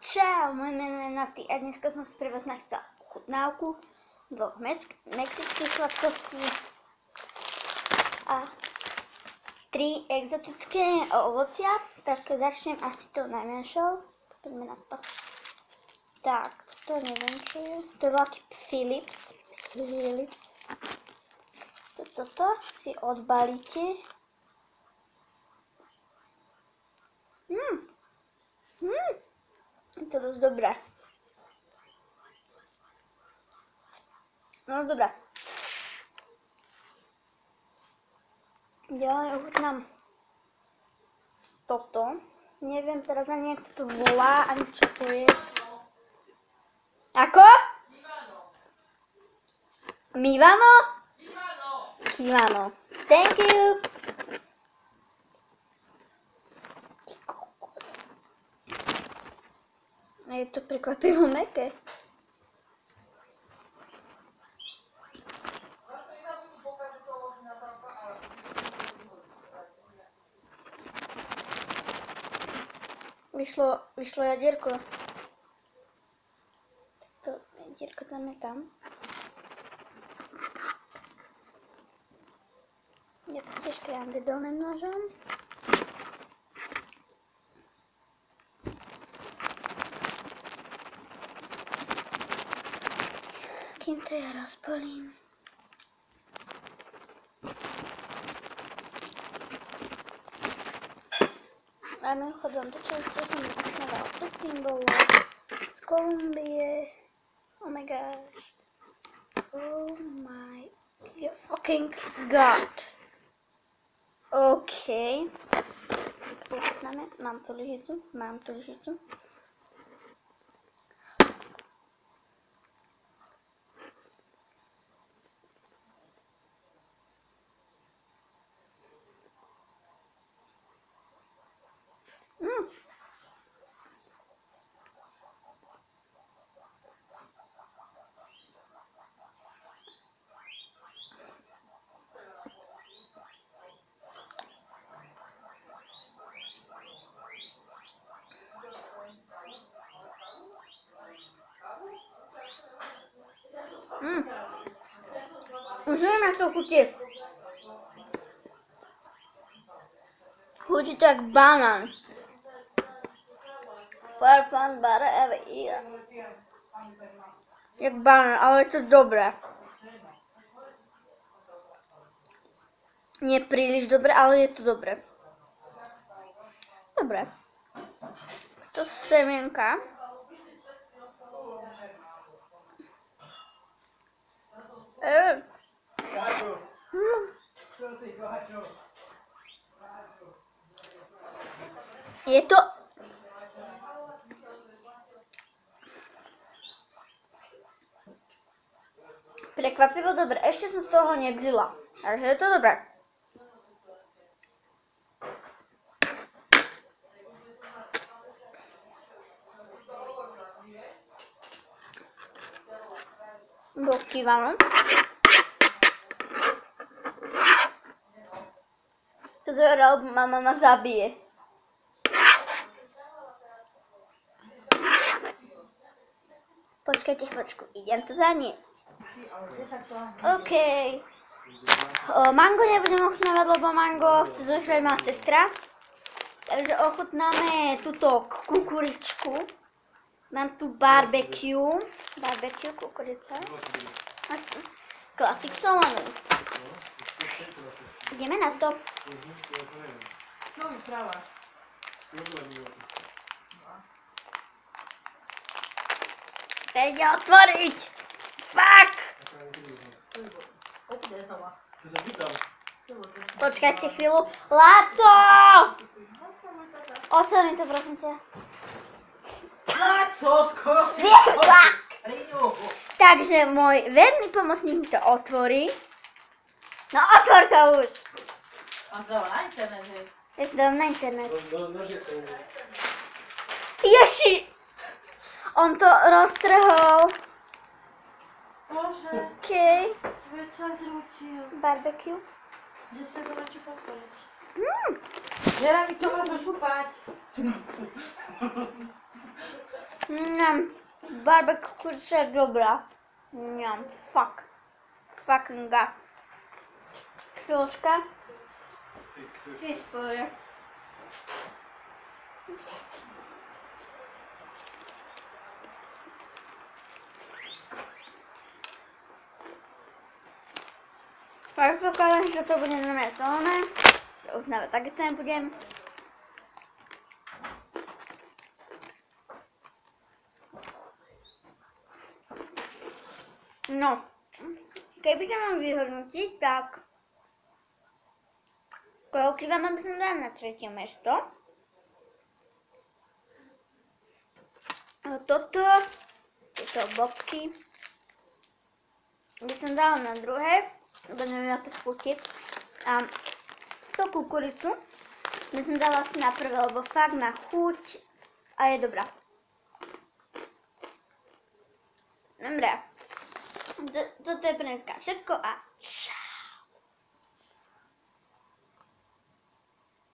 Čau, moje meno je Naty a dneska som si pre vás nachystala ochutnávku dvoch mexických sladkostí a 3 exotické ovocia. Tak začnem asi tou najmenšou. Poďme na to. Tak, to neviem čo je. To je veľký Philips. Toto si odbalíte. Je to dosť dobré. No dobré. Ďalej ochutnám toto. Neviem teraz ani, jak sa to volá, ani čo to je. Ako? Mivano? Kivano. Thank you. A je to prekvapivo mäkké. Vyšlo jadierko. To jadierko tam je tam. Ja to tiež krám debilným nožom. Kým to ja rozbolím. A mimochodom, to čo som vychutnávala predtým bolo z Kolumbie. Oh my gosh. Oh my fucking god. OK. Ochutnáme. Mám tu lyžicu. Už neviem, jak to chutí. Chutí to jak banán. First fun butter ever eat. Jak banán, ale je to dobré. Nie príliš dobré, ale je to dobré. Dobre. To semienka. Je to prekvapivo dobré. Ešte som z toho neblila. Takže je to dobré. Bol Kivano. To zhorel, mama ma zabije. Počkajte chvíľočku, idem to zaniesť. OK. Mango nebudem ochutnávať, lebo mango chce zožrať moja sestra. Takže ochutnáme túto kukuričku. Mám tu barbecue. Barbecue, kukurica. Classic solonu. Ideme na to. No, vypráva. Teď otvoriť! Fuck! Počkajte chvíľu. Láco! Otvori to, prosím ťa. Láco, skoro si Takže môj verný pomocník mi to otvorí. No otvor to už! A to na internet, hej. Je to na internet. Ježi! On to roztrhol. Bože, OK. svet sa zrútil. Barbecue. Kde sa to na čo potvoriť? Žera mi to môže šupať. Barbecue kurczę jest dobra. Fuck. Fucking god. Chwileczkę. Gdzie spojrzę? Ale pokażę, że to będzie namieszane. Już nawet tak ten będziemy. No. Kiedy mam wychodnić, tak. Ukrywam, aby dać na trzecie miejsce. To bobki. By dała na drugie. Będę miała to spółki. A to kukurycu. By dała si na prvé, lebo fakt na chuť. A je dobrá. Dobre. Toto je pre dneska všetko a čau.